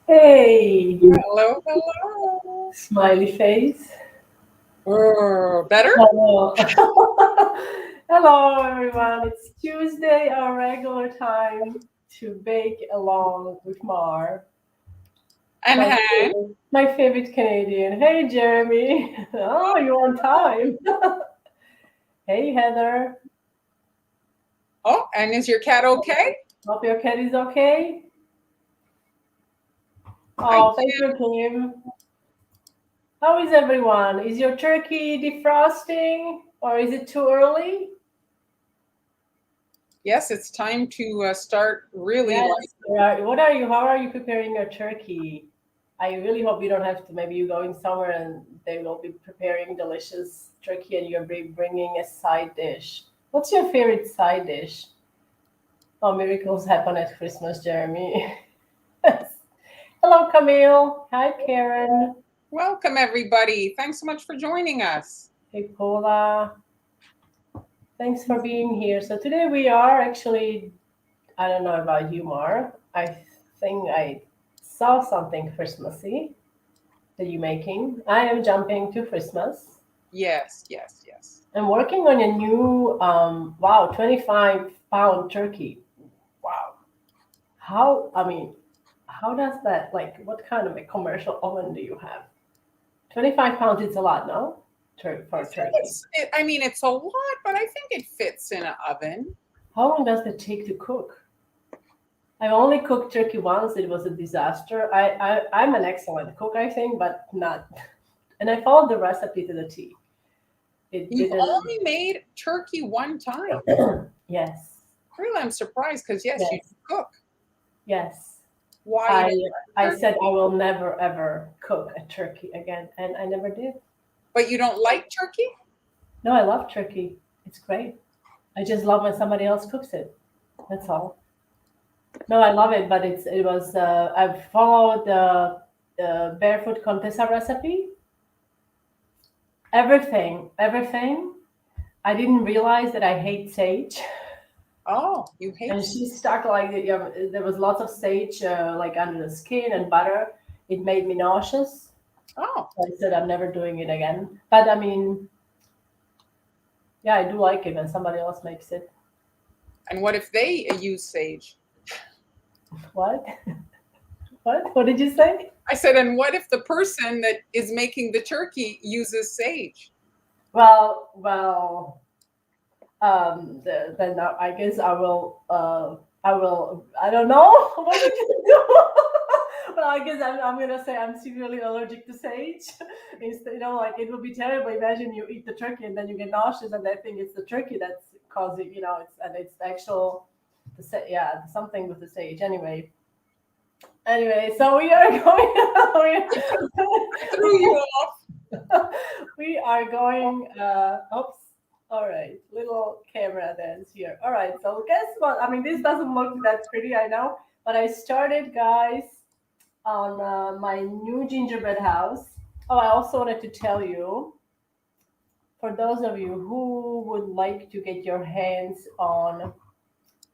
Hey, Hello, hello. smiley face. Better? Hello. Hello, everyone. It's Tuesday, our regular time to bake along with Mar, And Han. my favorite Canadian. Hey, Jeremy. Oh, you're on time. Hey, Heather. Oh, and is your cat okay? Hope your cat is okay. Hi, Oh, thank Jim. you, Kim. How is everyone? Is your turkey defrosting or is it too early? Yes, it's time to start really Yes. like. What are you? How are you preparing your turkey? I really hope you don't have to. Maybe you going somewhere and they will be preparing delicious turkey, and you're bringing a side dish. What's your favorite side dish? Oh, miracles happen at Christmas, Jeremy. Hello, Camille. Hi, Karen. Welcome, everybody. Thanks so much for joining us. Hey, Paula. Thanks for being here. So today we are actually. I don't know about you, Mar. I think I saw something Christmassy that you making. I am jumping to Christmas. Yes, yes, yes. I'm working on a new, wow, 25-pound turkey. Wow. How does that, like, what kind of a commercial oven do you have? 25 pounds is a lot, no? For I a think turkey. it's a lot, but I think it fits in an oven. How long does it take to cook? I've only cooked turkey once. It was a disaster. I'm an excellent cook, I think, but not. And I followed the recipe to the T. It You've didn't. only made turkey one time. Yes. Really, I'm surprised because, yes, you Yes. cook. Yes. Why you I don't I like said turkey? I will never ever cook a turkey again, and I never did. But you don't like turkey? No, I love turkey. It's great. I just love when somebody else cooks it. That's all. No, I love it, but it was I've followed the barefoot contessa recipe. Everything. I didn't realize that I hate sage, Oh, you hate. and she stuck like there was lots of sage like under the skin and butter. It made me nauseous. Oh, So I said I'm never doing it again. But I mean, yeah, I do like it when somebody else makes it. and what if they use sage? What? What? What did you say? I said, and what if the person that is making the turkey uses sage? Well. Then I guess I will. I will. I don't know. What would you do? Well, I guess I'm gonna say I'm severely allergic to sage. Instead, like it would be terrible. Imagine you eat the turkey and then you get nauseous, and they think it's the turkey that's causing. It's the actual. Yeah, something with the sage. Anyway, so we are going. I threw you off. We are going. Oops. All right, little camera dance here. All right, so guess what? I mean, this doesn't look that pretty, I know, but I started, guys, on my new gingerbread house. Oh, I also wanted to tell you, for those of you who would like to get your hands on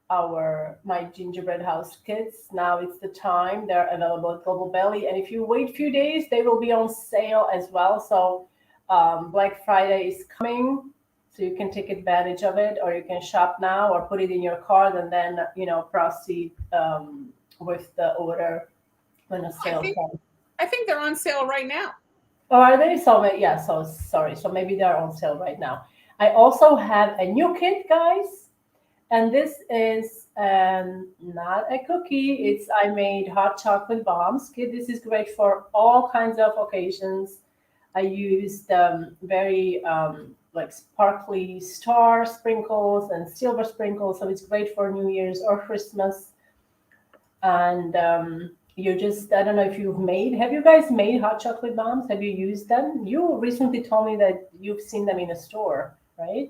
our my gingerbread house kits. Now it's the time. They're available at Global Belly, and if you wait a few days, they will be on sale as well. So Black Friday is coming, so you can take advantage of it, or you can shop now, or put it in your cart, and then proceed with the order when the I sale think comes. I think they're on sale right now. Oh, are they? Yeah. So sorry. So maybe they're on sale right now. I also have a new kit, guys. And this is not a cookie. It's I made hot chocolate bombs. Okay, this is great for all kinds of occasions. I used very like sparkly star sprinkles and silver sprinkles, so it's great for New Year's or Christmas. And you just I don't know if you've made. Have you guys made hot chocolate bombs? Have you used them? You recently told me that you've seen them in a store, right?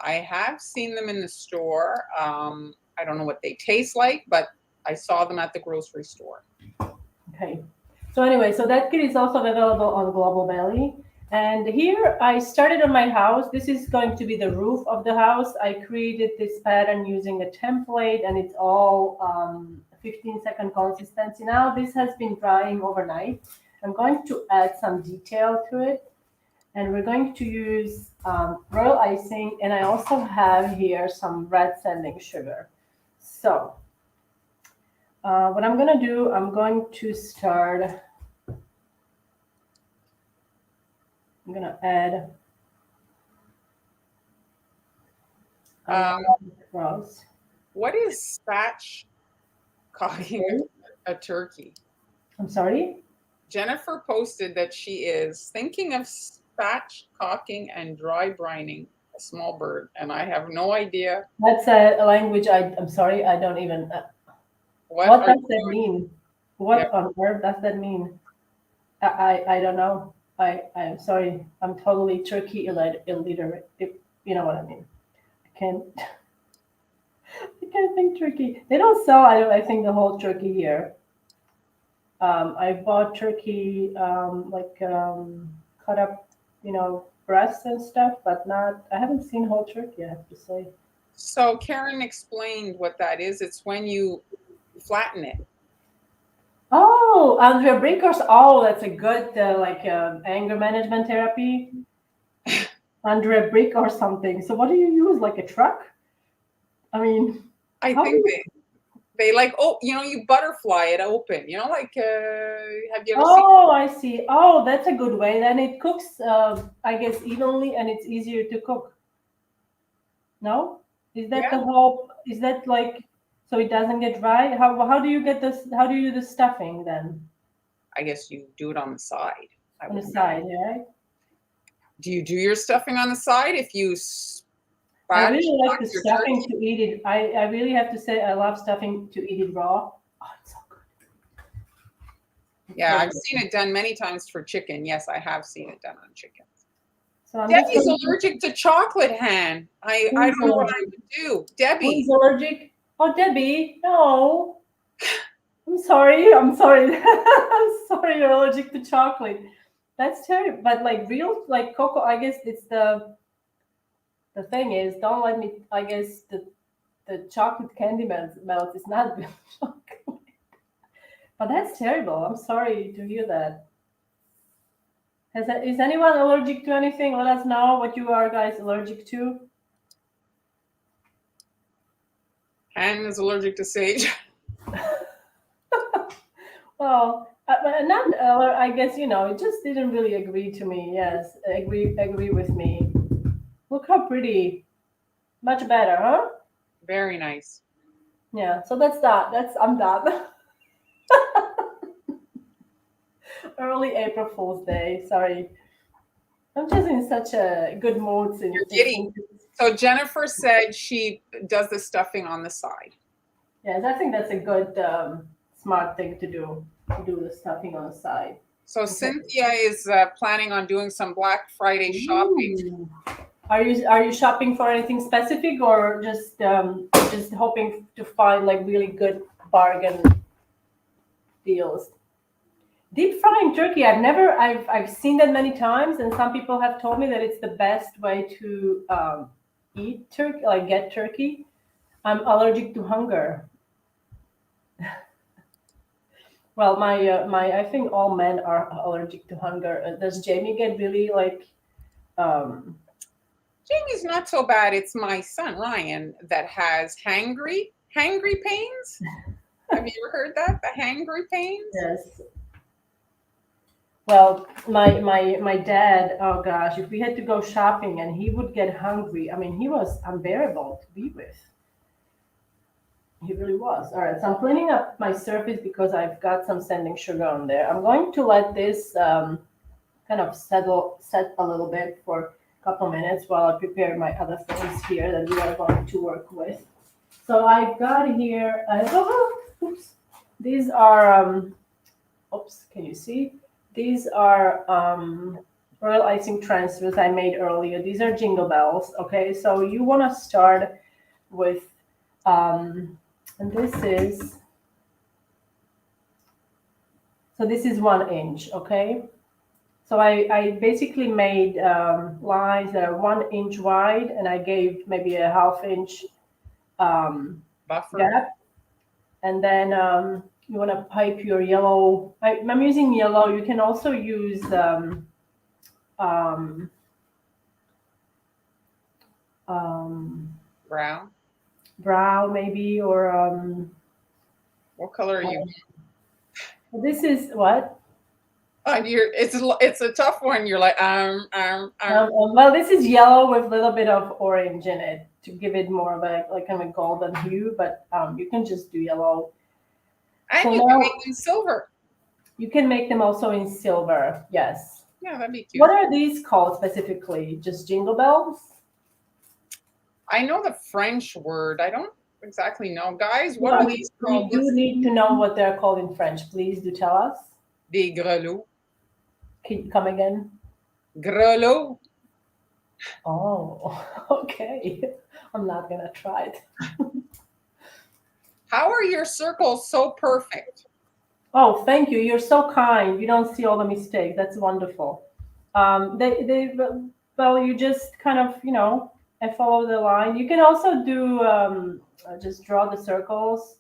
I have seen them in the store. I don't know what they taste like, but I saw them at the grocery store. Okay. So anyway, so that kit is also available on Global Belly. And here I started on my house. This is going to be the roof of the house. I created this pattern using a template, and it's all 15-second consistency. Now this has been drying overnight. I'm going to add some detail to it, and we're going to use royal icing, and I also have here some red sanding sugar. So what I'm going to do, I'm going to start, I'm going to add across. What is spatchcocking a turkey? I'm sorry? Jennifer posted that she is thinking of spatchcocking and dry brining a small bird, and I have no idea. That's a language I'm sorry, I don't even. What does that mean? What on earth does that mean? I don't know. I'm sorry. I'm totally Turkey illiterate. If you know what I mean. I can't think turkey. They don't sell. I think the whole turkey here. I bought turkey cut up, breasts and stuff, but not. I haven't seen whole turkey, I have to say. So Karen explained what that is. It's when you flatten it. Oh, Andrea Brinkers. Oh, that's a good anger management therapy. Andrea Brick or something. So what do you use? Like a truck? I mean, I think they like, you butterfly it open. Have you ever seen? Oh, I see. Oh, that's a good way. Then it cooks, I guess, evenly, and it's easier to cook. No? Is that the whole? Is that like so it doesn't get dry? How do you get this? How do you do the stuffing then? I guess you do it on the side. On the side, yeah. Do you do your stuffing on the side if you? I really like the stuffing to eat it. I really have to say I love stuffing to eat it raw. Oh, it's so good. Yeah, I've seen it done many times for chicken. Yes, I have seen it done on chicken. So Debbie's allergic to chocolate, Han. I don't know what I would do. Debbie. Who's allergic? Oh, Debbie, no. I'm sorry. I'm sorry. I'm sorry you're allergic to chocolate. That's terrible. But real cocoa, I guess it's the thing is, don't let me, I guess the chocolate candy melt is not real chocolate. But that's terrible. I'm sorry to hear that. Is anyone allergic to anything? Let us know what you are guys allergic to. Han is allergic to sage. Well, I guess it just didn't really agree to me. Yes, agree with me. Look how pretty. Much better, huh? Very nice. Yeah. So that's that. I'm done. Early April Fool's Day. Sorry. I'm just in such a good mood since. You're giddy. So Jennifer said she does the stuffing on the side. Yes, I think that's a good, smart thing to do. To do the stuffing on the side. So Cynthia is planning on doing some Black Friday shopping. Are you shopping for anything specific, or just hoping to find really good bargain deals? Deep frying turkey, I've seen that many times, and some people have told me that it's the best way to eat turkey, get turkey. I'm allergic to hunger. Well, my I think all men are allergic to hunger. Does Jamie get really Jamie's not so bad. It's my son Ryan that has hangry pains. Have you ever heard that? The hangry pains? Yes. Well, my dad, oh gosh, if we had to go shopping and he would get hungry, I mean, he was unbearable to be with. He really was. All right, so I'm cleaning up my surface because I've got some sanding sugar on there. I'm going to let this kind of set a little bit for a couple minutes while I prepare my other things here that we are going to work with. So I've got here, oops, these are, oops, can you see? These are royal icing transfers I made earlier. These are jingle bells, okay? So you want to start with, and this is 1 inch, okay? So I basically made lines that are 1 inch wide, and I gave maybe a 1/2 inch buffer gap. And then you want to pipe your yellow. I'm using yellow. You can also use um, um, Brown. brown maybe, or What color are you? this is what? It's a tough one. You're like Well, this is yellow with a little bit of orange in it to give it more of a like kind of a golden hue, but you can just do yellow. And So you can now make them silver. you can make them also in silver. Yes. Yeah, that'd be cute. What are these called specifically? Just jingle bells? I know the French word. I don't exactly know. Guys, what Yeah, are we, these we called? do need to know what they're called in French. Please do tell us. Des grelots. Can you come again? Grelots. Oh, okay. I'm not gonna try it. How are your circles so perfect? Oh, thank you. You're so kind. You don't see all the mistakes. That's wonderful. They, well, you just kind of, and follow the line. You can also do just draw the circles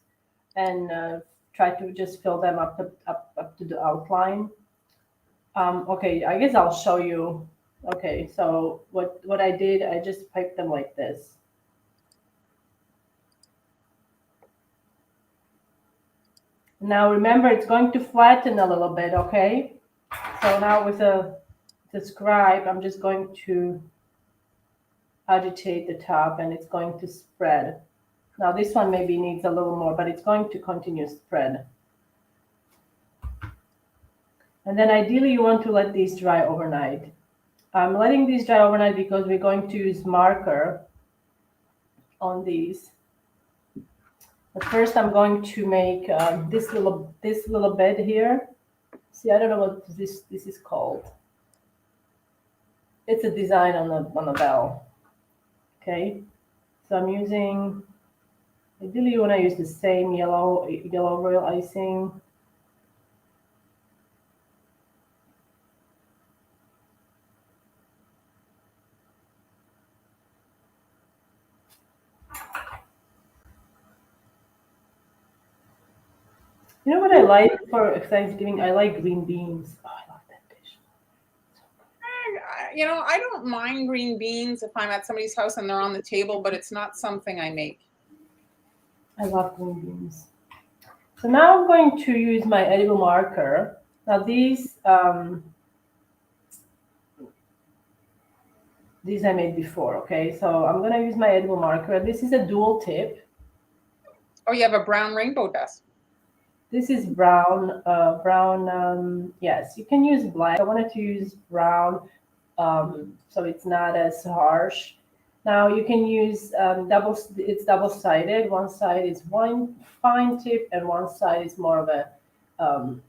and try to just fill them up to the outline. Okay, I guess I'll show you. Okay, so what I did, I just piped them like this. Now remember, it's going to flatten a little bit, okay? So now with the scribe, I'm just going to agitate the top and it's going to spread. Now this one maybe needs a little more, but it's going to continue spread. And then ideally you want to let these dry overnight. I'm letting these dry overnight because we're going to use marker on these. But first I'm going to make this little bed here. See, I don't know what this is called. It's a design on the bell. Okay, so I'm using. Ideally, you want to use the same yellow royal icing. You know what I like for Thanksgiving? I like green beans. Oh, I love that dish. I don't mind green beans if I'm at somebody's house and they're on the table, but it's not something I make. I love green beans. So now I'm going to use my edible marker. Now these I made before. Okay, so I'm gonna use my edible marker. This is a dual tip. Oh, you have a brown rainbow dust. This is brown. Yes, you can use black. I wanted to use brown, so it's not as harsh. Now you can use double. It's double-sided. One side is one fine tip, and one side is more of a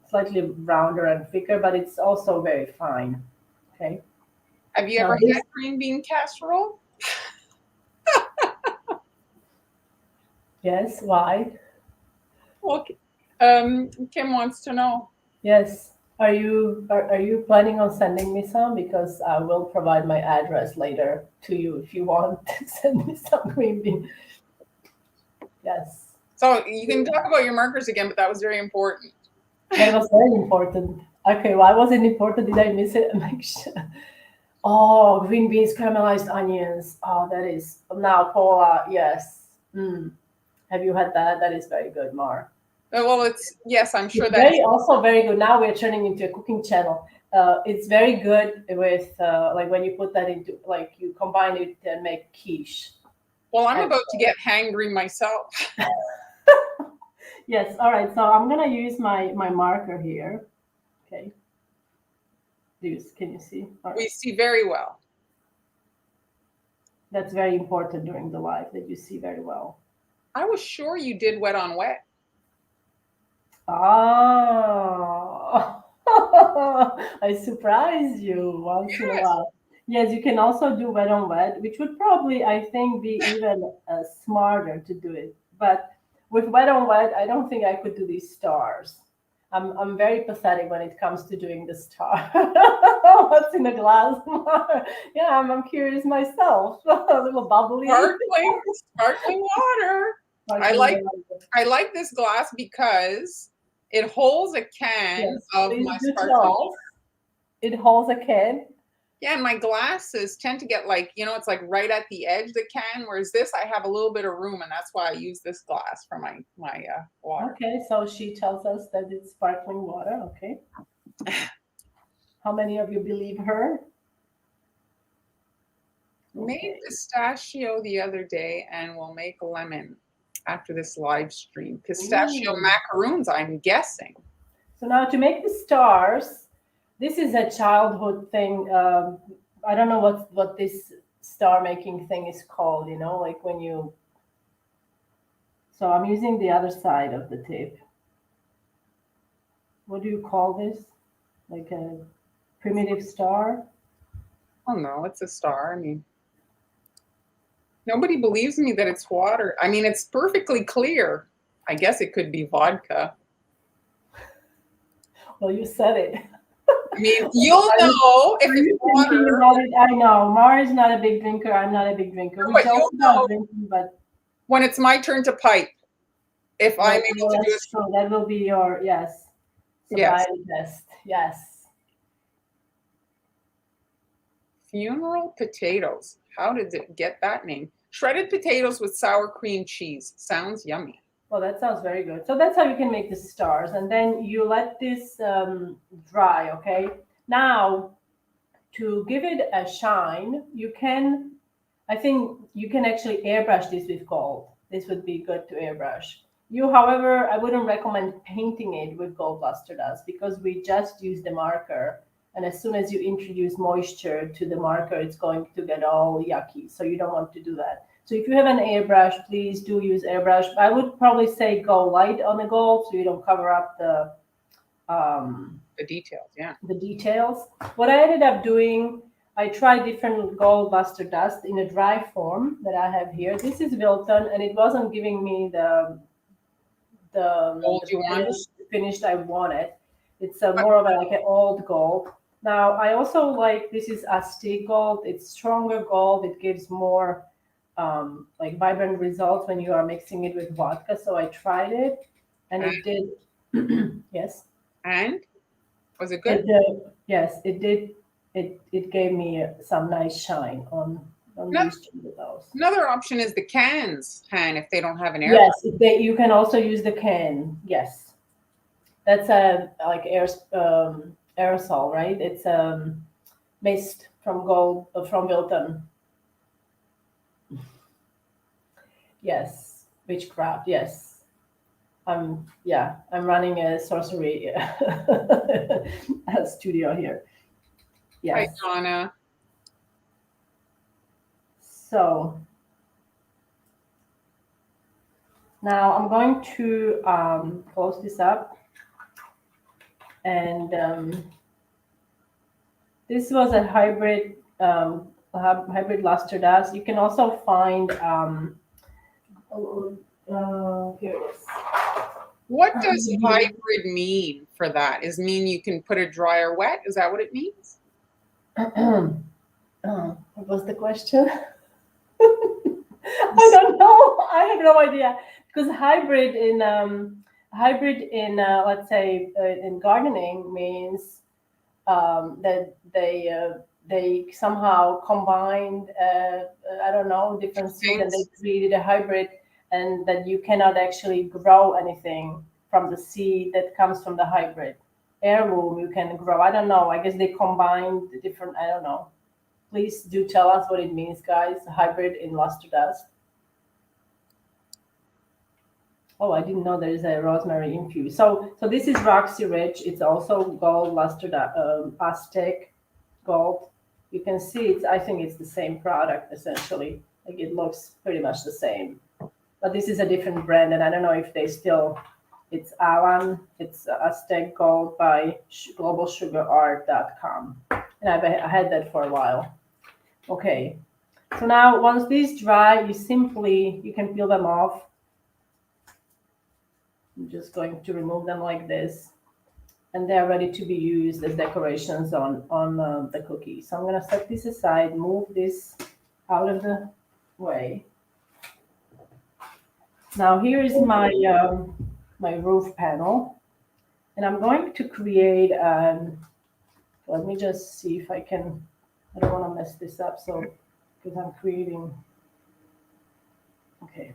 slightly rounder and thicker, but it's also very fine. Okay. Have you Now ever this, had green bean casserole? yes. Why? Okay. Kim wants to know. Yes. Are you planning on sending me some? Because I will provide my address later to you if you want to send me some green bean. Yes. So you can talk about your markers again, but that was very important. That was very important. Okay, why was it important? Did I miss it? Make sure. Oh, green beans, caramelized onions. Oh, that is now Paula. Yes. Mm. Have you had that? That is very good, Mar. Well, yes, I'm sure It's that. very also very good. Now we're turning into a cooking channel. It's very good with like when you put that into like you combine it and make quiche. Well, I'm about to get hangry myself. Yes. All right. So I'm gonna use my marker here. Okay. Can you see? All We right. see very well. That's very important during the live that you see very well. I was sure you did wet on wet. Oh, I surprised you once in a Yes. while. Yes, you can also do wet on wet, which would probably, I think, be even smarter to do it. But with wet on wet, I don't think I could do these stars. I'm very pathetic when it comes to doing the star. What's in the glass? Yeah, I'm curious myself. A little bubbly. Sparkling water. I Sparkling like water. I like this glass because it holds a can Yes, of please my do sparkling. tell us. It holds a can. Yeah, and my glasses tend to get like, it's like right at the edge of the can, whereas this I have a little bit of room, and that's why I use this glass for my water. Okay, so she tells us that it's sparkling water. Okay. How many of you believe her? Made Okay. pistachio the other day, and we'll make lemon after this live stream. Pistachio Ooh. macaroons, I'm guessing. So now to make the stars, this is a childhood thing. I don't know what this star making thing is called. Like when you. So I'm using the other side of the tip. What do you call this? Like a primitive star? Oh no, it's a star. I mean, nobody believes me that it's water. I mean, it's perfectly clear. I guess it could be vodka. Well, you said it. I mean, you'll know if it's water. About it? I know. Mara is not a big drinker. I'm not a big drinker. We But joke you'll about know drinking, but when it's my turn to pipe. If I'm able to do that's it. true. That will be your Yes. sobriety test. Yes. Funeral potatoes. How did it get that name? Shredded potatoes with sour cream cheese. Sounds yummy. Well, that sounds very good. So that's how you can make the stars, and then you let this dry. Okay. Now, to give it a shine, I think you can actually airbrush this with gold. This would be good to airbrush. However, I wouldn't recommend painting it with gold luster dust because we just use the marker. And as soon as you introduce moisture to the marker, it's going to get all yucky. So you don't want to do that. So if you have an airbrush, please do use airbrush. I would probably say go light on the gold so you don't cover up the details. Yeah. The details. What I ended up doing, I tried different gold luster dust in a dry form that I have here. This is Wilton, and it wasn't giving me the Gold you want? finish I wanted. It's more of like an old gold. Now I also like this is Aztec gold. It's stronger gold. It gives more like vibrant results when you are mixing it with vodka. So I tried it, and it did. Yes. And was it good? Yes, it did. It gave me some nice shine on these two of those. Another option is the cans, Han, if they don't have an air. Yes, you can also use the can. Yes, that's a like aerosol, right? It's mist from from Wilton. Yes, witchcraft. Yes, I'm running a sorcery studio here. Yes. Hi, Donna. So now I'm going to close this up, and this was a hybrid luster dust. You can also find here it is. What does hybrid mean for that? Is mean you can put it dry or wet? Is that what it means? What was the question? I don't know. I have no idea because hybrid in let's say in gardening means that they somehow combined I don't know different seeds and they created a hybrid, and that you cannot actually grow anything from the seed that comes from the hybrid. Heirloom you can grow. I don't know. I guess they combined the different. I don't know. Please do tell us what it means, guys. Hybrid in luster dust. Oh, I didn't know there is a rosemary infused. So this is Roxy Rich. It's also gold luster Aztec gold. You can see it's. I think it's the same product essentially. Like it looks pretty much the same, but this is a different brand, and I don't know if they still. It's Alan. It's Aztec Gold by globalsugarart.com, and I had that for a while. Okay, so now once these dry, you can peel them off. I'm just going to remove them like this, and they're ready to be used as decorations on the cookie. So I'm going to set this aside, move this out of the way. Now here is my roof panel, and I'm going to create. Let me just see if I can. I don't want to mess this up. So because I'm creating. Okay.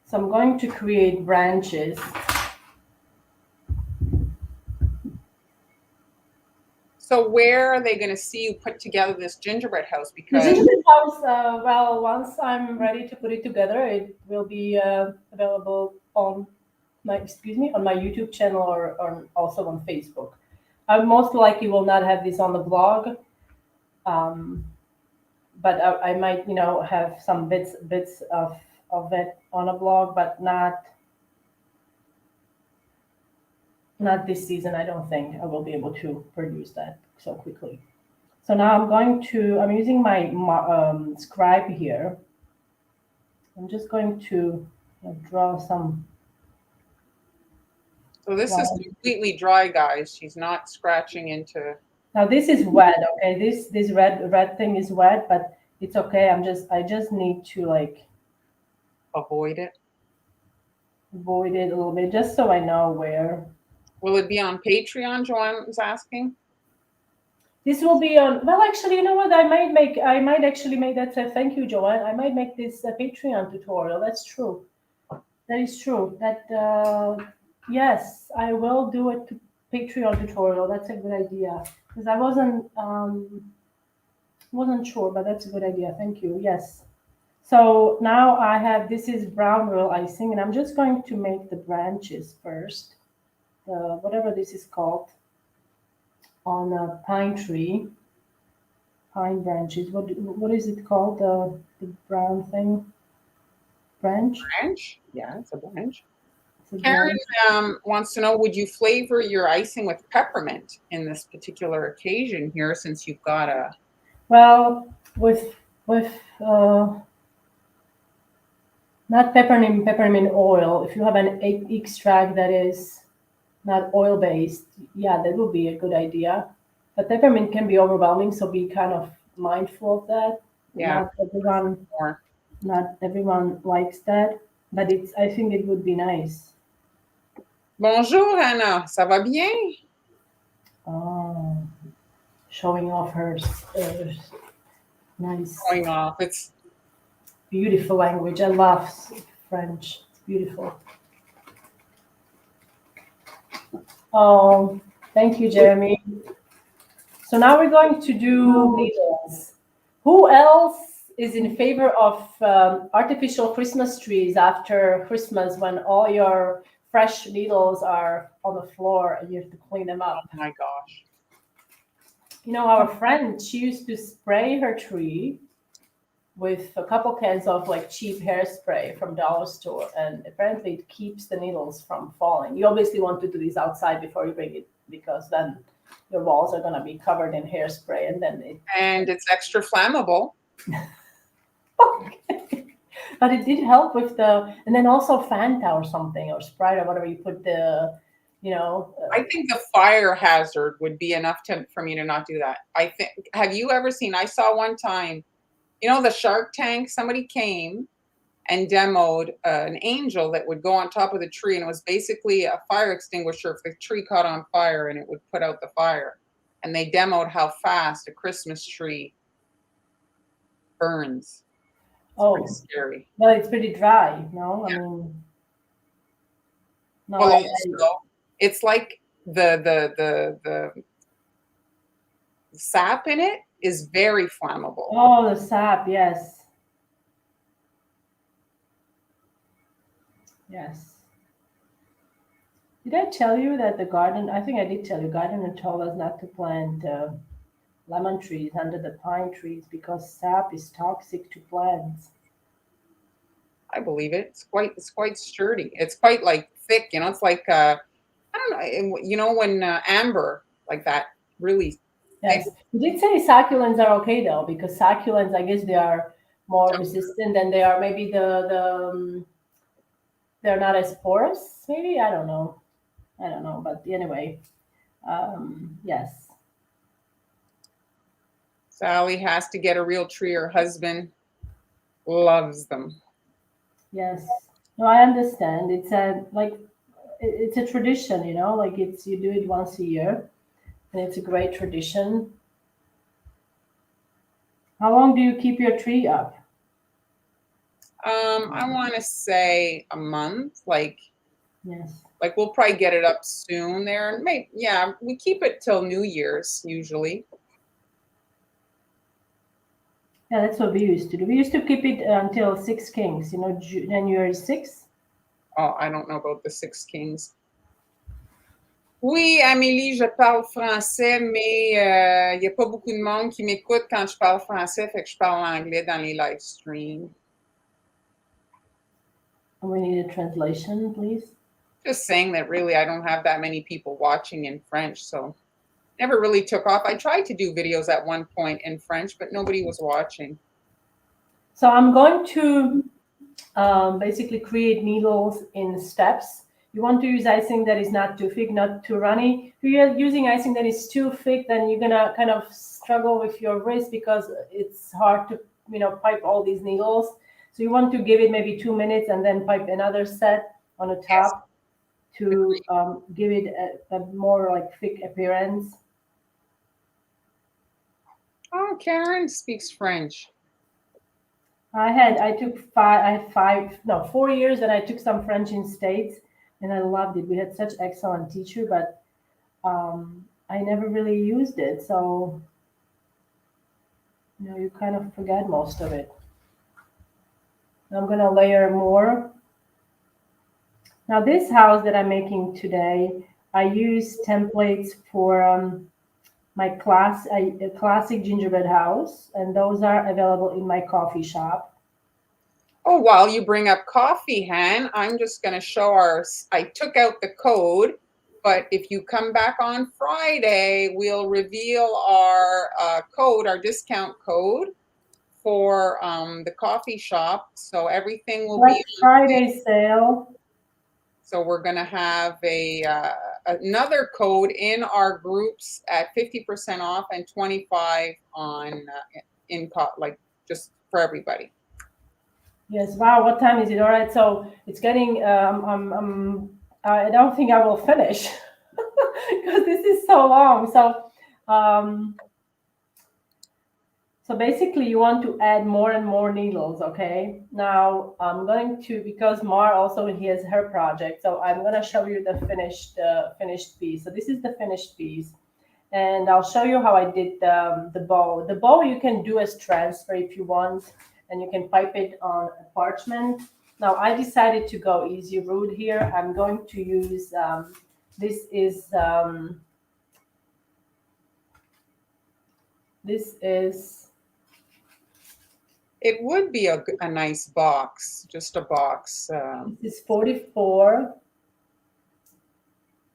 So I'm going to create branches. So where are they going to see you put together this gingerbread house? The Because gingerbread house, well, once I'm ready to put it together, it will be available on on my YouTube channel or also on Facebook. I most likely will not have this on the blog, um, but I might, have some bits of it on a blog, but not this season. I don't think I will be able to produce that so quickly. So now I'm using my scribe here. I'm just going to draw some so this is lines. completely dry, guys. She's not scratching into Now this is wet, okay? This red thing is wet, but it's okay. I just need to like avoid it. avoid it a little bit just so I know where. Will it be on Patreon? Joanne was asking. This will be on. Well, actually, you know what? I might actually make that. Thank you, Joanne. I might make this a Patreon tutorial. That's true. That is true. Yes, I will do a Patreon tutorial. That's a good idea because I wasn't sure, but that's a good idea. Thank you. Yes. So now I have this is brown royal icing, and I'm just going to make the branches first. The whatever this is called on a pine tree, pine branches. What is it called? The brown thing, branch. Branch? Yeah, it's a branch. It's a Karen branch. wants to know, would you flavor your icing with peppermint in this particular occasion here, since you've got a Well, with not peppermint oil. If you have an extract that is not oil based, yeah, that would be a good idea. But peppermint can be overwhelming, so be kind of mindful of that. yeah more? Not everyone likes that, but I think it would be nice. Bonjour Anna, ça va bien? Oh, showing off her nice, Going off. It's beautiful language. I love French. It's beautiful. Oh, thank you, Jeremy. So now we're going to do needles. Who else is in favor of artificial Christmas trees after Christmas when all your fresh needles are on the floor and you have to clean them oh up? my gosh. Our friend, she used to spray her tree with a couple cans of like cheap hairspray from dollar store, and apparently it keeps the needles from falling. You obviously want to do this outside before you bring it because then your walls are going to be covered in hairspray and then it And it's extra flammable. okay. But it did help with and then also Fanta or something or Sprite or whatever you put I think the fire hazard would be enough for me to not do that. I think, have you ever seen, I saw one time, the Shark Tank, somebody came and demoed an angel that would go on top of the tree, and it was basically a fire extinguisher if the tree caught on fire, and it would put out the fire. And they demoed how fast a Christmas tree burns. It's pretty scary. well, it's pretty dry, no? I mean, no, Well, also, it's like the sap in it is very flammable. oh, the sap, yes. Yes. Did I tell you that the garden, I think I did tell you, gardener told us not to plant lemon trees under the pine trees because sap is toxic to plants. I believe it. It's quite sturdy. It's quite like thick. It's like I don't know. When amber like that really thick. Yes. You did say succulents are okay though, because succulents, I guess they are more resistant than they are maybe they're not as porous, maybe? I don't know. I don't know. But anyway, yes. Sally has to get a real tree. Her husband loves them. Yes. No, I understand. It's a like it's a tradition, you know, like it's you do it once a year, and it's a great tradition. How long do you keep your tree up? I want to say a month. Yes. Like we'll probably get it up soon there. Maybe, yeah, we keep it till New Year's usually. Yeah, that's what we used to do. We used to keep it until Six Kings, you know, January 6th. Oh, I don't know about the Six Kings. Oui, Amélie, je parle français, mais il n'y a pas beaucoup de monde qui m'écoute quand je parle français, fait que je parle anglais dans les live streams. We need a translation, please. Just saying that really I don't have that many people watching in French, so never really took off. I tried to do videos at one point in French, but nobody was watching. So I'm going to basically create needles in steps. You want to use icing that is not too thick, not too runny. If you're using icing that is too thick, then you're gonna kind of struggle with your wrist because it's hard to, you know, pipe all these needles. So you want to give it maybe 2 minutes and then pipe another set on the Yes. top to give it a more like thick appearance. Oh, Karen speaks French. I took five, I had five, no, 4 years, and I took some French in States, and I loved it. We had such excellent teacher, but I never really used it. So, you know, you kind of forget most of it. I'm gonna layer more. Now, this house that I'm making today, I use templates for my a classic gingerbread house, and those are available in my coffee shop. Oh, while you bring up coffee, Han, I'm just going to show I took out the code, but if you come back on Friday, we'll reveal our code, our discount code for the coffee shop. So everything will Black be on. Friday sale. So we're going to have another code in our groups at 50% off and 25 on like just for everybody. Yes. Wow. What time is it? All right. So it's getting. I don't think I will finish because this is so long. So basically, you want to add more and more needles. Okay. Now I'm going to, because Mar also he has her project. So I'm going to show you the finished piece. So this is the finished piece. And I'll show you how I did the bow. The bow you can do as transfer if you want, and you can pipe it on a parchment. Now I decided to go easy route here. I'm going to use this is It would be a nice box, just a box. this is 44.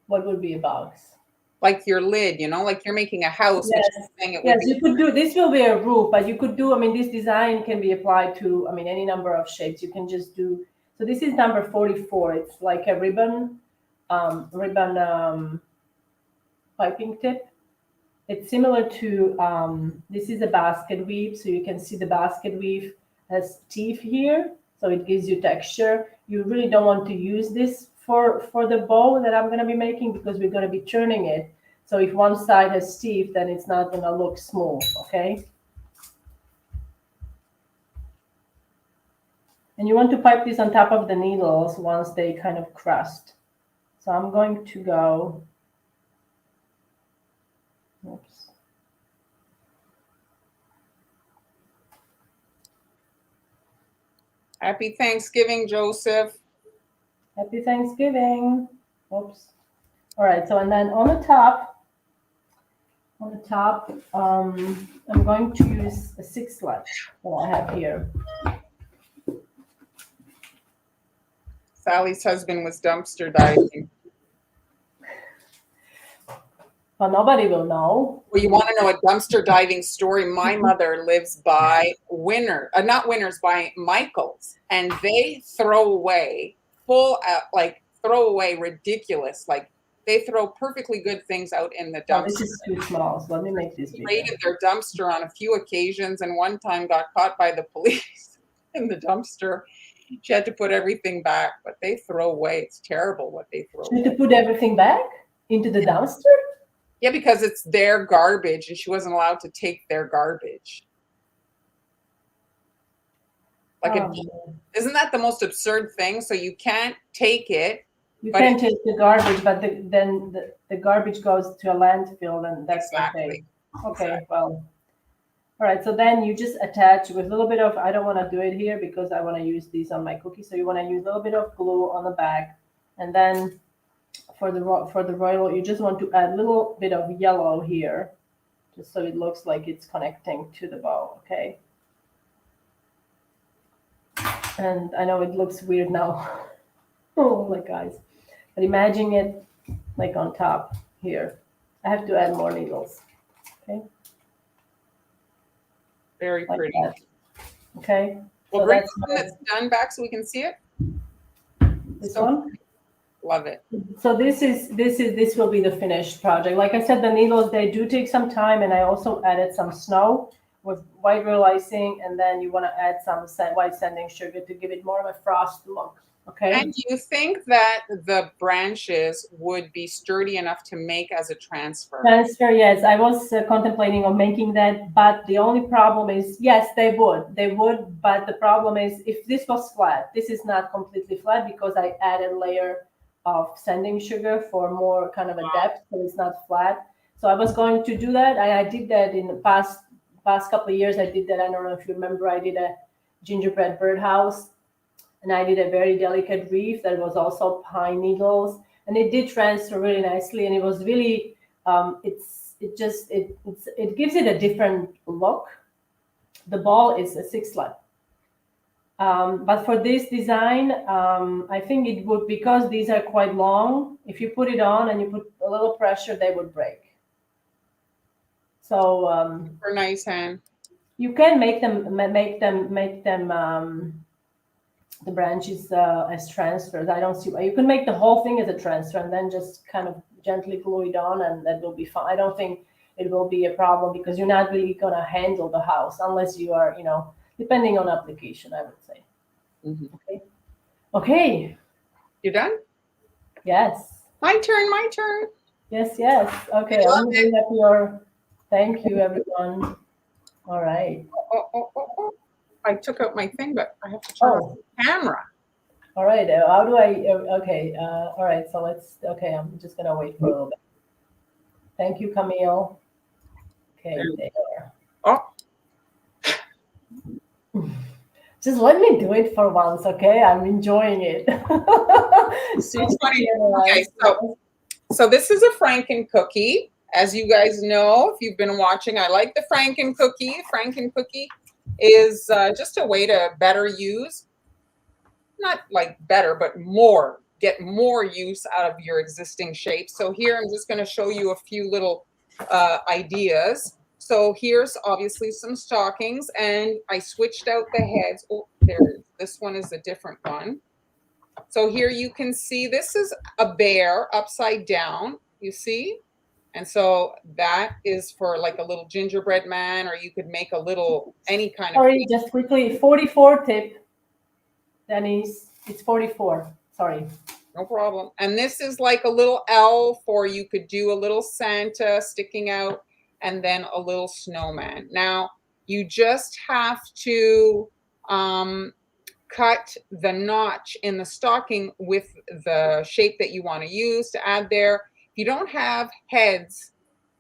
What would be a box? Like your lid, you know, like you're making a house. Yes, yes, be you could do this. Will be a roof, but you could do. I mean, this design can be applied to. I mean, any number of shapes. You can just do. So this is number 44. It's like a ribbon piping tip. It's similar to this is a basket weave, so you can see the basket weave has teeth here, so it gives you texture. You really don't want to use this for the bow that I'm going to be making because we're going to be turning it. So if one side has teeth, then it's not going to look smooth, okay? And you want to pipe this on top of the needles once they kind of crust. So I'm going to go, oops. Happy Thanksgiving, Joseph. Happy Thanksgiving. Oops. All right, so and then on the top, I'm going to use a 6 that I have here. Sally's husband was dumpster diving. Well, nobody will know. Well, you want to know a dumpster diving story? My mother lives by not Winners, by Michael's, and they throw away ridiculous, like they throw perfectly good things out in the dumpster. Oh, this is too small, so let me make this bigger. Raided their dumpster on a few occasions, and one time got caught by the police. in the dumpster. She had to put everything back, but they throw away. It's terrible what they throw She had to away. put everything back into the dumpster? Yeah, because it's their garbage and she wasn't allowed to take their garbage. Like, isn't that the most absurd thing? So you can't take it. You can take the garbage, but then the garbage goes to a landfill, and that's exactly. Okay, exactly. well, all right. So then you just attach with a little bit of, I don't want to do it here because I want to use these on my cookie. So you want to use a little bit of glue on the back, and then for the royal, you just want to add a little bit of yellow here, just so it looks like it's connecting to the bow. Okay. And I know it looks weird now. Oh my guys. But imagine it like on top here. I have to add more needles. Okay. Very Like pretty. that. Okay. Well, bring the one that's done back so we can see it. This one? Love it. So this will be the finished project. Like I said, the needles, they do take some time, and I also added some snow with white royal icing, and then you want to add some white sanding sugar to give it more of a frost look. Okay. And do you think that the branches would be sturdy enough to make as a transfer? Transfer, yes. I was contemplating on making that, but the only problem is, yes, they would. They would, but the problem is if this was flat, this is not completely flat because I added a layer of sanding sugar for more kind of a depth, so it's not flat. So I was going to do that. I did that in the past couple of years. I did that. I don't know if you remember. I did a gingerbread birdhouse, and I did a very delicate wreath that was also pine needles, and it did transfer really nicely. And it was really, it gives it a different look. The ball is a 6-slit. But for this design, I think it would, because these are quite long, if you put it on and you put a little pressure, they would break. So for nice hand. You can make them the branches as transfers. I don't see why. You can make the whole thing as a transfer and then just kind of gently glue it on, and that will be fine. I don't think it will be a problem because you're not really going to handle the house unless you are, depending on application, I would say. Mm-hmm. Okay. You're done? Yes. My turn. Yes. Okay. I'm going to bring up your, thank you, everyone. All right. Oh. I took out my thing, but I have to turn on the camera. All right. How do I? Okay. All right. So okay. I'm just going to wait for a little bit. Thank you, Camille. Okay. There. Oh. Just let me do it for once, okay? I'm enjoying it. It's funny. Okay. So this is a Franken cookie. As you guys know, if you've been watching, I like the Franken cookie. Franken cookie is just a way to better use, not like better, but get more use out of your existing shape. So here I'm just going to show you a few little ideas. So here's obviously some stockings, and I switched out the heads. Oh, this one is a different one. So here you can see this is a bear upside down, you see? And so that is for like a little gingerbread man, or you could make a little, any kind of. Sorry, just quickly, 44 tip, Denise. It's 44. Sorry. No problem. And this is like a little elf, or you could do a little Santa sticking out, and then a little snowman. Now, you just have to cut the notch in the stocking with the shape that you want to use to add there. If you don't have heads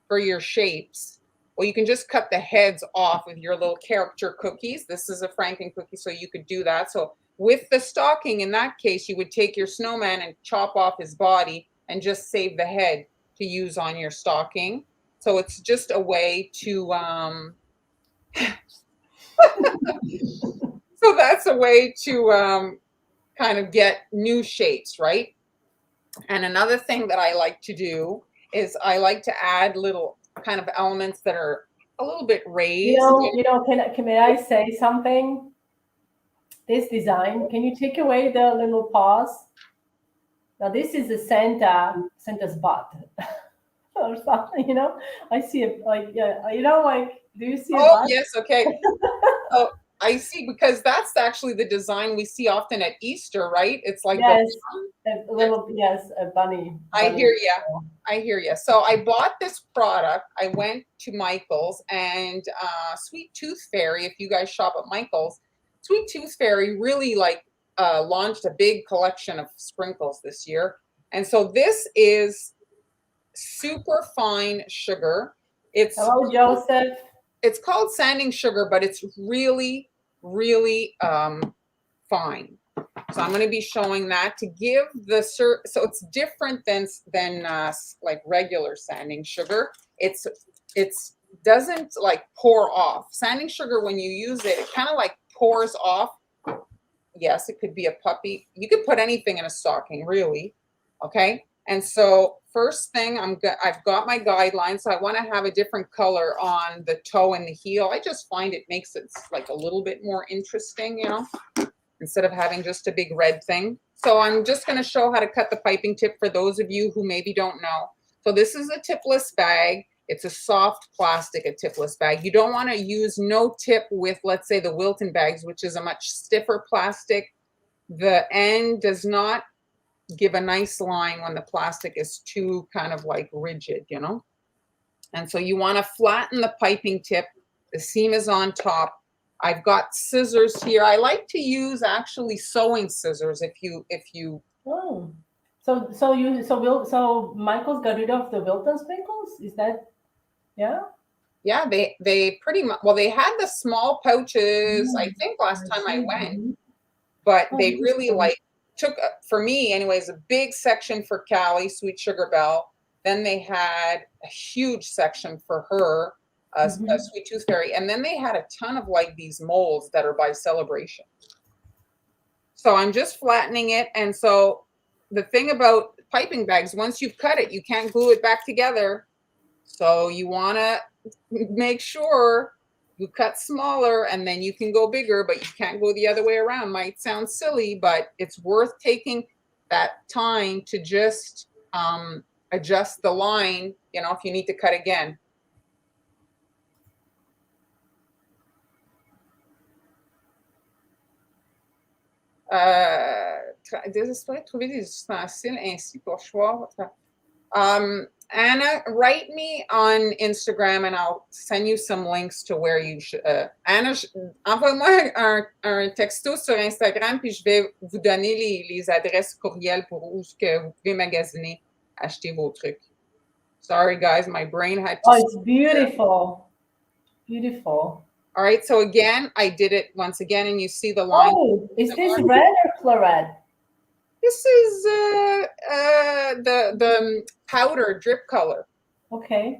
for your shapes, well, you can just cut the heads off with your little character cookies. This is a Franken cookie, so you could do that. So with the stocking, in that case, you would take your snowman and chop off his body and just save the head to use on your stocking. So it's just a way to so that's a way to kind of get new shapes, right? And another thing that I like to do is I like to add little kind of elements that are a little bit raised. Can I say something? This design, can you take away the little paws? Now this is a Santa's butt. Or something, I see it like, yeah, like, do you see it? Oh, yes, okay. So I see, because that's actually the design we see often at Easter, right? It's like the Yes, a little, yes, a bunny. I Bunny. hear you. I hear you. So I bought this product. I went to Michael's and Sweet Tooth Fairy. If you guys shop at Michael's, Sweet Tooth Fairy really like launched a big collection of sprinkles this year. And so this is super fine sugar. Hello, Joseph. It's called sanding sugar, but it's really, really fine. So I'm going to be showing that to give the so it's different than like regular sanding sugar. It's doesn't like pour off. Sanding sugar, when you use it, it kind of like pours off. Yes, it could be a puppy. You could put anything in a stocking, really. Okay. And so first thing, I've got my guidelines. So I want to have a different color on the toe and the heel. I just find it makes it like a little bit more interesting, you know, instead of having just a big red thing. So I'm just going to show how to cut the piping tip for those of you who maybe don't know. So this is a tipless bag. It's a soft plastic, a tipless bag. You don't want to use no tip with, let's say, the Wilton bags, which is a much stiffer plastic. The end does not give a nice line when the plastic is too kind of like rigid, you know? And so you want to flatten the piping tip. The seam is on top. I've got scissors here. I like to use actually sewing scissors if you Oh, so Michael's got rid of the Wilton sprinkles? Is that, yeah? Yeah, they pretty much, well, they had the small pouches, I think last time I went, but they really like took, for me anyways, a big section for Callie, Sweet Sugar Belle. Then they had a huge section for her, a Sweet Tooth Fairy. And then they had a ton of like these molds that are by Celebration. So I'm just flattening it. And so the thing about piping bags, once you've cut it, you can't glue it back together. So you want to make sure you cut smaller and then you can go bigger, but you can't go the other way around. Might sound silly, but it's worth taking that time to just adjust the line, you know, if you need to cut again. Désespéré de trouver des ustensiles ainsi pour choix votre Anna, write me on Instagram and I'll send you some links to where you should. Anna, envoie-moi un texto sur Instagram, puis je vais vous donner les adresses courriel pour où que vous pouvez magasiner, acheter vos trucs. Sorry, guys, my brain had to. Oh, it's beautiful. Beautiful. All right, so again, I did it once again, and you see the line. Oh, is this red or claret? This is the powder drip color. Okay.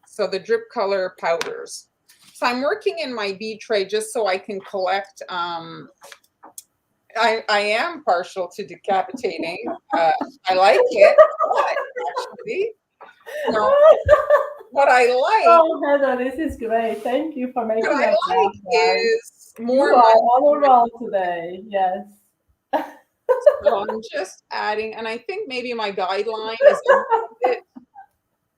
So the drip color powders. So I'm working in my bead tray just so I can collect. I am partial to decapitating. I like it, actually. No, what I like. Oh, Heather, this is great. Thank you for making what I like is more. You are all around today. Yes. So I'm just adding, and I think maybe my guideline is a little bit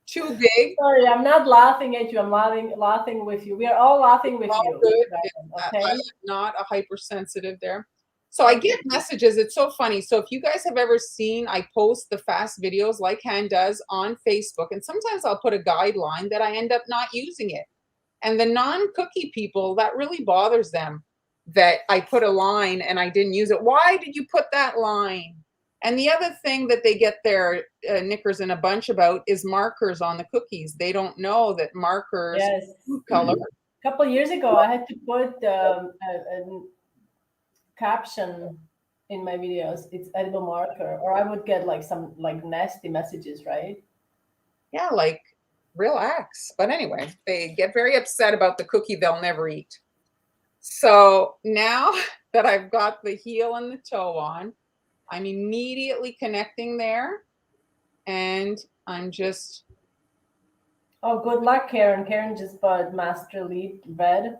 too big. Sorry, I'm not laughing at you. I'm laughing with you. We are all laughing with you. Good. Okay. I'm not a hypersensitive there. So I get messages. It's so funny. So if you guys have ever seen, I post the fast videos like Han does on Facebook, and sometimes I'll put a guideline that I end up not using it. And the non-cookie people, that really bothers them that I put a line and I didn't use it. Why did you put that line? And the other thing that they get their knickers in a bunch about is markers on the cookies. They don't know that markers color. A couple of years ago, I had to put a caption in my videos. It's edible marker, or I would get like some like nasty messages, right? Yeah, like relax. But anyway, they get very upset about the cookie they'll never eat. So now that I've got the heel and the toe on, I'm immediately connecting there, and I'm just. Oh, good luck, Karen. Karen just bought Master Lead Red.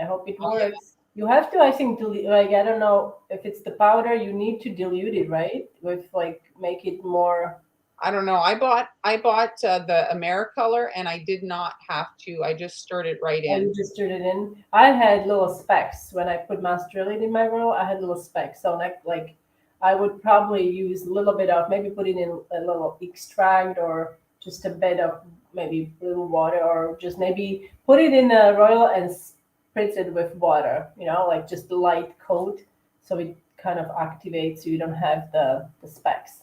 I hope it works. Yeah. You have to, I think, dilute. Like, I don't know if it's the powder. You need to dilute it, right? With like make it more. I don't know. I bought the Americolor, and I did not have to. I just stirred it right Oh, in. you just stirred it in. I had little specks when I put mustard in my roll. I had little specks, so like I would probably use a little bit of maybe put it in a little extract or just a bit of maybe a little water or just maybe put it in a royal and spritz it with water. You know, like just a light coat, so it kind of activates so you don't have the specks.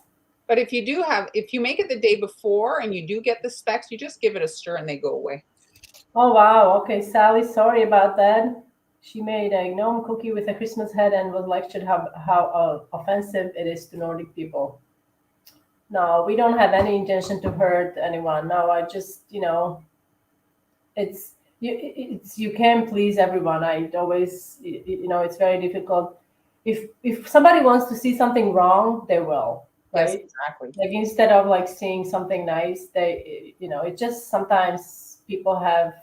But if you make it the day before and you do get the specks, you just give it a stir and they go away. Oh wow. Okay, Sally, sorry about that. She made a gnome cookie with a Christmas head and was lectured how offensive it is to Nordic people. No, we don't have any intention to hurt anyone. No, I just, it's you can't please everyone. I always, it's very difficult. If somebody wants to see something wrong, they will, Yes, right? exactly. Like instead of like seeing something nice, it just sometimes people have.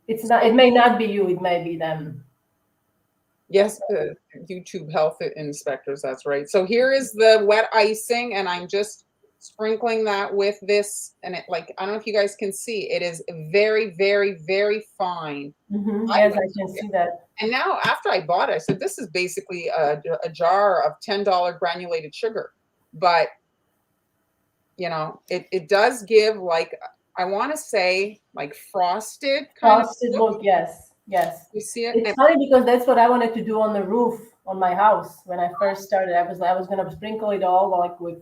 It's not. It may not be you. It may be them. Yes, YouTube health inspectors, that's right. So here is the wet icing, and I'm just sprinkling that with this, and it, like, I don't know if you guys can see, it is very, very, very fine. Yes, I can see that. And now after I bought it, I said, this is basically a jar of $10 granulated sugar. But, it does give, like, I want to say, like frosted kind of Frosted look. look, yes, yes. You see it? It's funny because that's what I wanted to do on the roof on my house when I first started. I was gonna sprinkle it all like with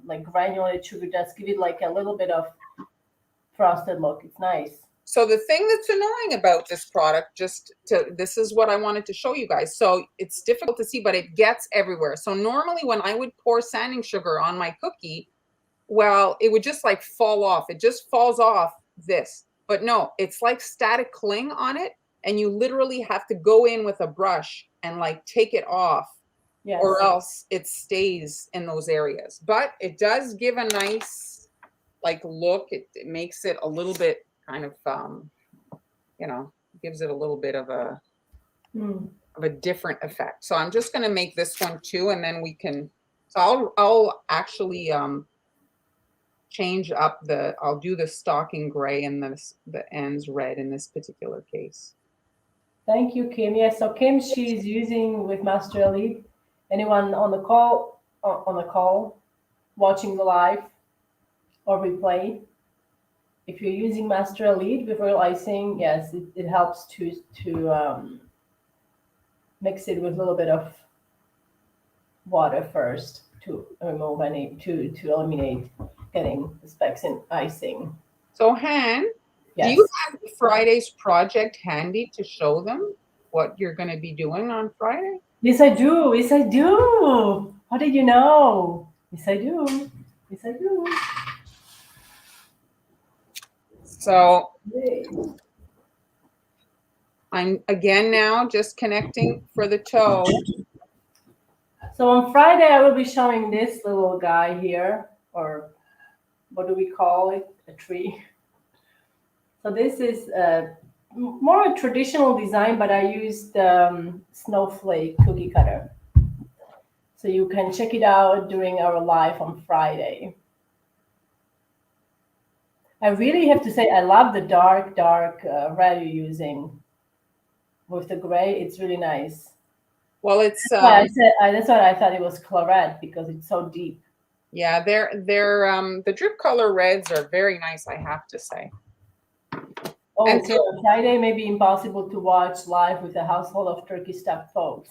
like granulated sugar, just give it like a little bit of frosted look. It's nice. So the thing that's annoying about this product, this is what I wanted to show you guys. So it's difficult to see, but it gets everywhere. So normally when I would pour sanding sugar on my cookie, well, it would just like fall off. It just falls off this. But no, it's like static cling on it. And you literally have to go in with a brush and like take it off, Yes. or else it stays in those areas. But it does give a nice like look. It makes it a little bit kind of gives it a little bit of a different effect. So I'm just going to make this one too, and then we can. So I'll actually change up I'll do the stocking gray and the ends red in this particular case. Thank you, Kim. Yes, so Kim, she's using with Master Elite. Anyone on the call, watching the live or replay, if you're using Master Elite with royal icing, yes, it helps to mix it with a little bit of water first to remove to eliminate getting the specks in icing. So Han, yes. Do you have Friday's project handy to show them what you're going to be doing on Friday? Yes, I do. Yes, I do. How did you know? Yes, I do. Yes, I do. So I'm again now just connecting for the toe. So on Friday, I will be showing this little guy here, or what do we call it? A tree. So this is more a traditional design, but I used snowflake cookie cutter. So you can check it out during our live on Friday. I really have to say I love the dark red you're using with the gray. It's really nice. Well, it's that's why I thought it was claret because it's so deep. Yeah, they're the drip color reds are very nice, I have to say. Oh, and so on Friday may be impossible to watch live with a household of turkey stuffed folks.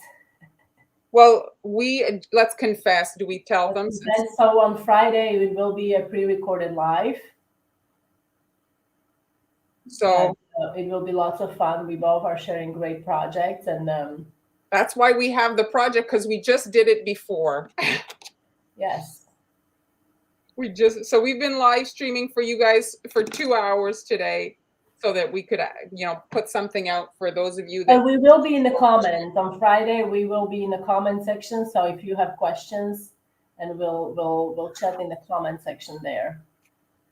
Well, let's confess. Do we tell them? So on Friday it will be a pre-recorded live. So it will be lots of fun. We both are sharing great projects, and that's why we have the project, because we just did it before. Yes. So we've been live streaming for you guys for 2 hours today, so that we could, put something out for those of you that. And we will be in the comments on Friday. We will be in the comment section. So if you have questions, and we'll chat in the comment section there.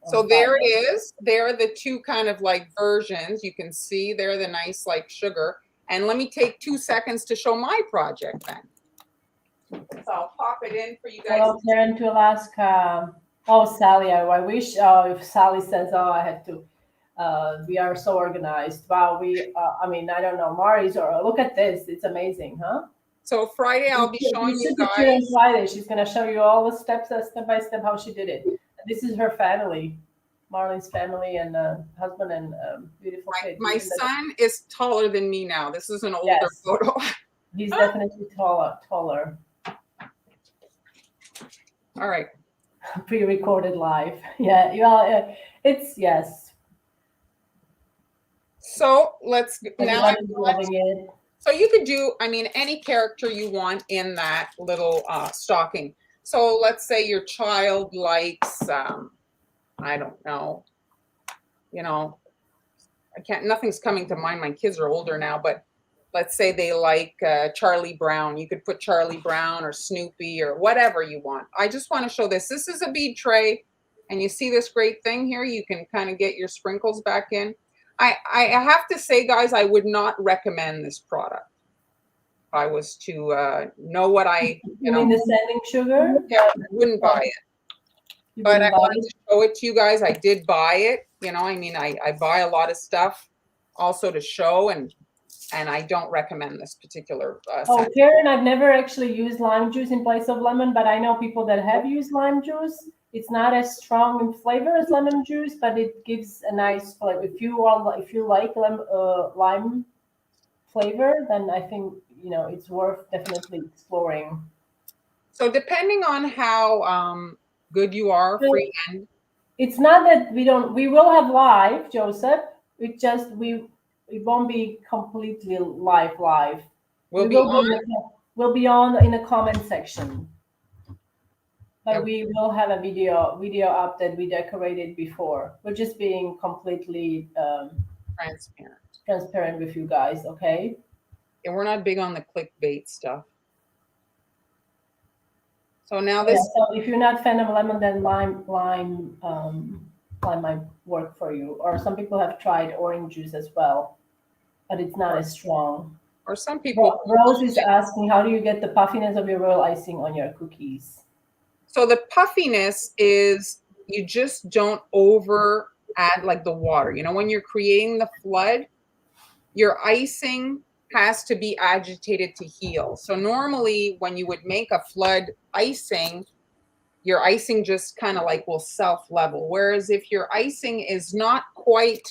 So there it is. There are the two kind of like versions. You can see they're the nice like sugar. And let me take 2 seconds to show my project then. So I'll pop it in for you guys. Hello, Karen to Alaska. Oh, Sally, I wish if Sally says, oh, I had to. We are so organized. Wow, I mean, I don't know, Mari's, or look at this. It's amazing, huh? So Friday, I'll be showing you guys. On Friday, she's going to show you all the steps, step by step, how she did it. This is her family, Marlene's family, and husband, and beautiful kid. My son is taller than me now. This is an older photo. He's definitely taller. All right. Pre-recorded live. Yeah, it's yes. So let's now. Loving it. So you could do, I mean, any character you want in that little stocking. So let's say your child likes, I don't know, nothing's coming to mind. My kids are older now, but let's say they like Charlie Brown. You could put Charlie Brown or Snoopy or whatever you want. I just want to show this. This is a bead tray, and you see this great thing here. You can kind of get your sprinkles back in. I have to say, guys, I would not recommend this product. If I was to know what you mean the sending sugar? Yeah, I wouldn't buy it. But I wanted to show it to you guys. I did buy it. I mean, I buy a lot of stuff also to show, and I don't recommend this particular scent. Karen, I've never actually used lime juice in place of lemon, but I know people that have used lime juice. It's not as strong in flavor as lemon juice, but it gives a nice flavor. If you like lime flavor, then I think it's worth definitely exploring. So depending on how good you are, freehand. It's not that we will have live, Joseph. It just it won't be completely live. We'll be on in the comment section. But we will have a video up that we decorated before. We're just being completely transparent with you guys, okay? Yeah, we're not big on the clickbait stuff. So now this. So if you're not a fan of lemon, then lime might work for you. Or some people have tried orange juice as well, but it's not as strong. Or some people. Rose is asking, how do you get the puffiness of your royal icing on your cookies? So the puffiness is you just don't over add like the water. When you're creating the flood, your icing has to be agitated to heal. So normally when you would make a flood icing, your icing just kind of like will self-level. Whereas if your icing is not quite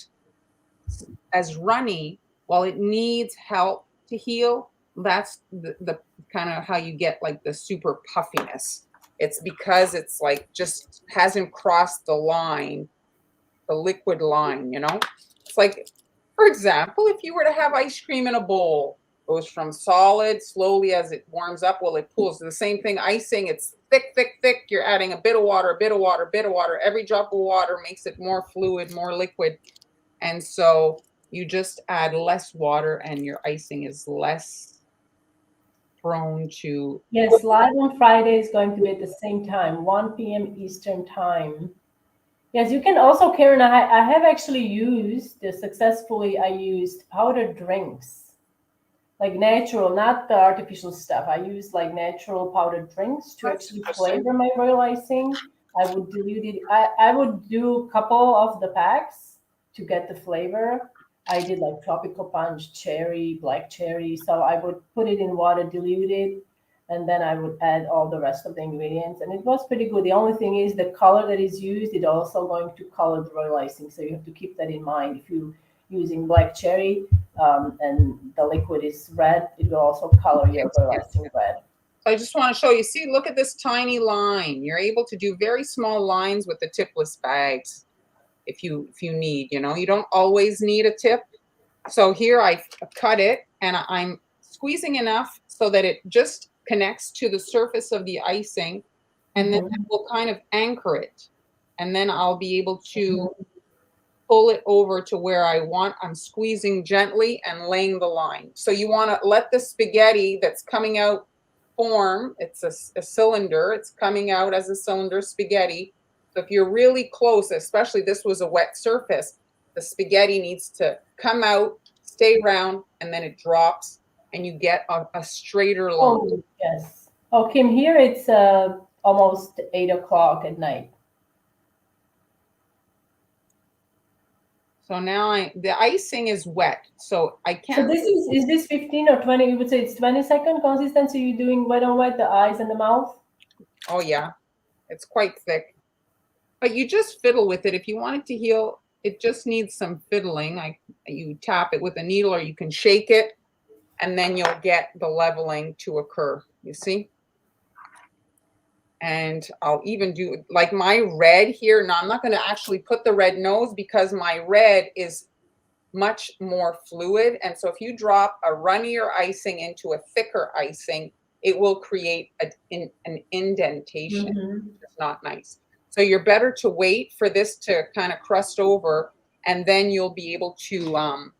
as runny, well, it needs help to heal. That's the kind of how you get like the super puffiness. It's because it's like just hasn't crossed the line, the liquid line, It's like, for example, if you were to have ice cream in a bowl, goes from solid slowly as it warms up. Well, it pools. The same thing, icing, it's thick. You're adding a bit of water. Every drop of water makes it more fluid, more liquid. And so you just add less water and your icing is less prone to. Yes, live on Friday is going to be at the same time, 1 p.m. Eastern time. Yes, you can also, Karen, I have actually used successfully. I used powdered drinks, like natural, not the artificial stuff. I used like natural powdered drinks to actually flavor my royal icing. I would dilute it. I would do a couple of the packs to get the flavor. I did like tropical punch, cherry, black cherry. So I would put it in water, dilute it, and then I would add all the rest of the ingredients. And it was pretty good. The only thing is the color that is used is also going to color the royal icing. So you have to keep that in mind. If you're using black cherry and the liquid is red, it will also color your royal icing red. I just want to show you, see, look at this tiny line. You're able to do very small lines with the tipless bags. If you need, you don't always need a tip. So here I cut it and I'm squeezing enough so that it just connects to the surface of the icing, and then it will kind of anchor it. And then I'll be able to pull it over to where I want. I'm squeezing gently and laying the line. So you want to let the spaghetti that's coming out form. It's a cylinder. It's coming out as a cylinder spaghetti. So if you're really close, especially this was a wet surface, the spaghetti needs to come out, stay round, and then it drops, and you get a straighter line. Oh, yes. Oh, Kim, here it's almost 8 o'clock at night. So now the icing is wet, so I So can't. is this 15 or 20? You would say it's 20-second consistency. You're doing wet on wet, the eyes and the mouth. Oh yeah, it's quite thick. But you just fiddle with it. If you want it to heal, it just needs some fiddling. You tap it with a needle, or you can shake it, and then you'll get the leveling to occur. You see? And I'll even do like my red here. Now I'm not going to actually put the red nose because my red is much more fluid. And so if you drop a runnier icing into a thicker icing, it will create an indentation. Mm-hmm. It's not nice. So you're better to wait for this to kind of crust over, and then you'll be able to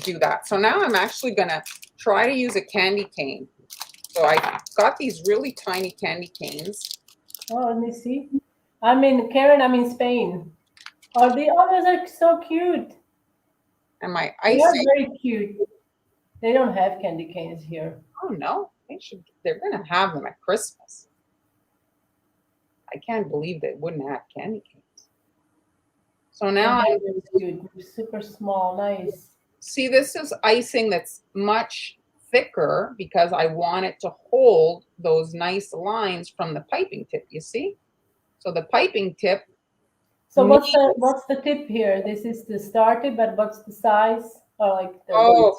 do that. So now I'm actually going to try to use a candy cane. So I got these really tiny candy canes. Oh, let me see. I'm in Karen. I'm in Spain. Oh, the others are so cute. And my They are icing, very cute. They don't have candy canes here. oh no, they're going to have them at Christmas. I can't believe they wouldn't have candy canes. So They're now very, very cute. They're super small, nice. see, this is icing that's much thicker because I want it to hold those nice lines from the piping tip, you see? So the piping tip So needs, what's the tip here? This is the star tip, but what's the size? Or like the oh,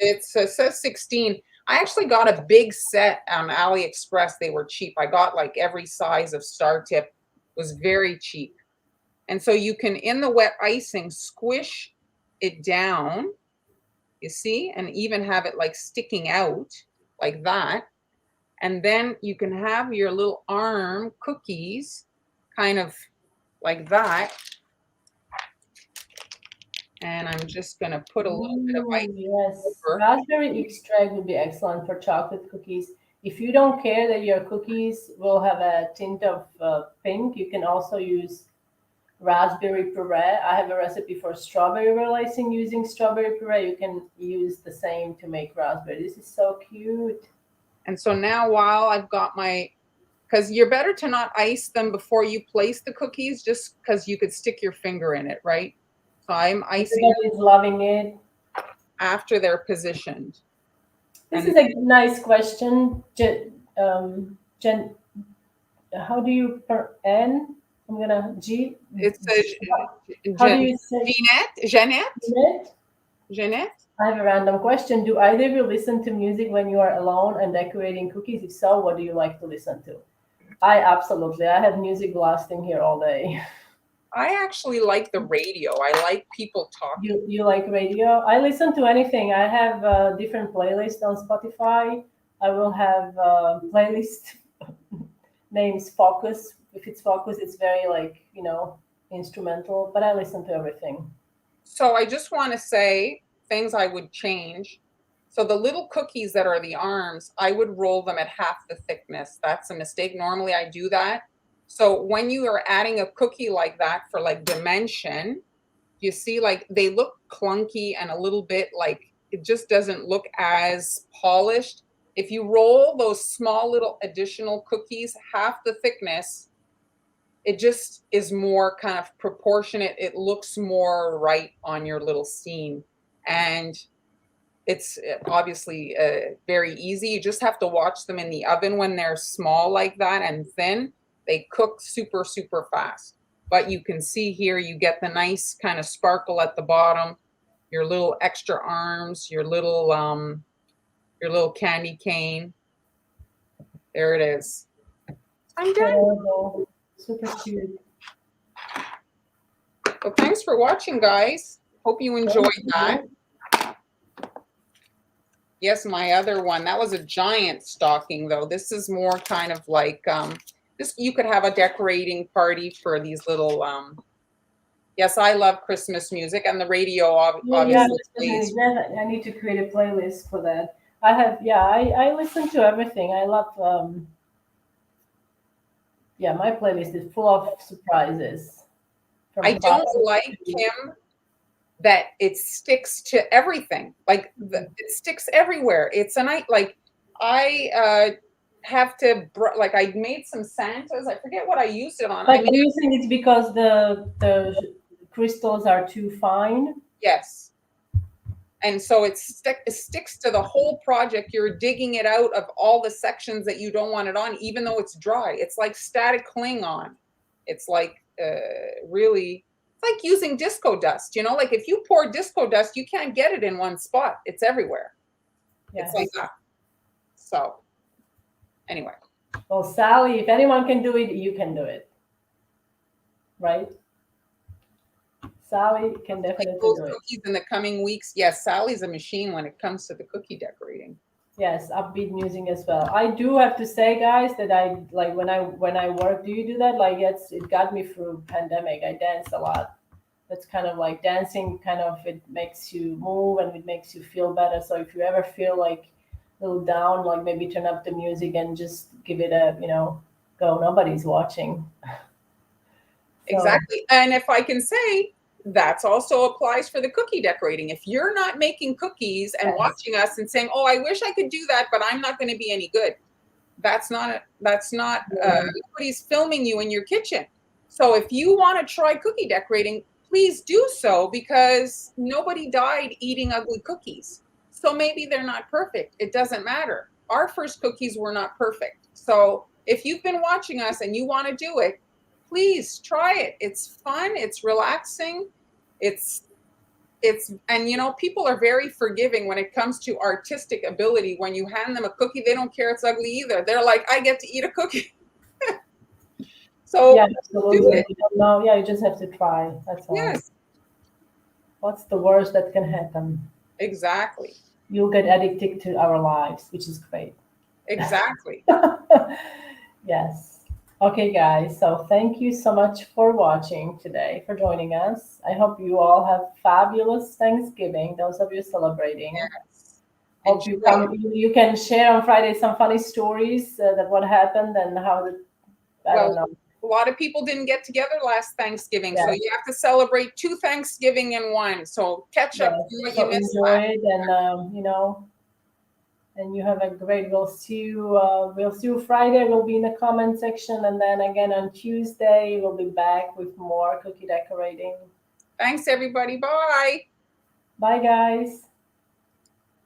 it says 16. I actually got a big set on AliExpress. They were cheap. I got like every size of star tip. It was very cheap. And so you can, in the wet icing, squish it down, you see, and even have it like sticking out like that. And then you can have your little arm cookies kind of like that. And I'm just going to put a little bit of Ooh, icing yes. over. Raspberry extract would be excellent for chocolate cookies. If you don't care that your cookies will have a tint of pink, you can also use raspberry puree. I have a recipe for strawberry roll icing using strawberry puree. You can use the same to make raspberry. This is so cute. And so now while I've got my, because you're better to not ice them before you place the cookies, just because you could stick your finger in it, right? So I'm icing Everybody's loving it. after they're positioned. This And is a nice question. Jen, how do you per N? I'm gonna G. it's How do you say Jeanette, it? Jeanette. I have a random question. Do either of you listen to music when you are alone and decorating cookies? If so, what do you like to listen to? I absolutely. I have music blasting here all day. I actually like the radio. I like people talking. You like radio? I listen to anything. I have different playlists on Spotify. I will have playlist names Focus. If it's Focus, it's very like instrumental. But I listen to everything. So I just want to say things I would change. So the little cookies that are the arms, I would roll them at half the thickness. That's a mistake. Normally I do that. So when you are adding a cookie like that for like dimension, you see like they look clunky and a little bit like it just doesn't look as polished. If you roll those small little additional cookies half the thickness, it just is more kind of proportionate. It looks more right on your little scene. And it's obviously very easy. You just have to watch them in the oven when they're small like that and thin. They cook super, super fast. But you can see here, you get the nice kind of sparkle at the bottom, your little extra arms, your little candy cane. There it is. I'm done. Adorable. Super cute. So thanks for watching, guys. Hope you enjoyed that. Yes, my other one, that was a giant stocking though. This is more kind of like this, you could have a decorating party for these little yes, I love Christmas music, and the radio Yeah, obviously plays. I need to create a playlist for that. I listen to everything. I love yeah, my playlist is full of surprises I from don't classic like to him that it sticks to everything. Like it sticks everywhere. It's a night like I have to, like, I made some Santas. I forget what I used it on. But do you think it's because the crystals are too fine? Yes. And so it sticks to the whole project. You're digging it out of all the sections that you don't want it on, even though it's dry. It's like static cling on. It's like really, it's like using disco dust. You know, like if you pour disco dust, you can't get it in one spot. It's everywhere. Yes. It's like that. So anyway. Well, Sally, if anyone can do it, you can do it. Right? Sally can definitely do it. Cookies in the coming weeks. Yes, Sally's a machine when it comes to the cookie decorating. Yes, upbeat music as well. I do have to say, guys, that I like when I work. Do you do that? Like, it got me through pandemic. I dance a lot. That's kind of like dancing. Kind of it makes you move and it makes you feel better. So if you ever feel like a little down, like maybe turn up the music and just give it a go. Nobody's watching. Exactly. And if I can say, that also applies for the cookie decorating. If you're not making cookies and watching us and saying, "Oh, I wish I could do that, but I'm not going to be any good," that's not nobody's filming you in your kitchen. So if you want to try cookie decorating, please do so, because nobody died eating ugly cookies. So maybe they're not perfect. It doesn't matter. Our first cookies were not perfect. So if you've been watching us and you want to do it, please try it. It's fun. It's relaxing. It's and people are very forgiving when it comes to artistic ability. When you hand them a cookie, they don't care it's ugly either. They're like, I get to eat a cookie. So yeah, absolutely. No, yeah, you just have to try. That's all. Yes. What's the worst that can happen? Exactly. You'll get addicted to our lives, which is great. Exactly. Yes. Okay, guys. So thank you so much for watching today, for joining us. I hope you all have fabulous Thanksgiving, those of you celebrating. Yes. Hope you can share on Friday some funny stories that what happened and how I don't know. A lot of people didn't get together last Thanksgiving, so you have to celebrate 2 Thanksgiving in one. So catch up on what you missed. Enjoy it, and and you have a great. We'll see you Friday. We'll be in the comment section, and then again on Tuesday we'll be back with more cookie decorating. Thanks, everybody. Bye. Bye, guys.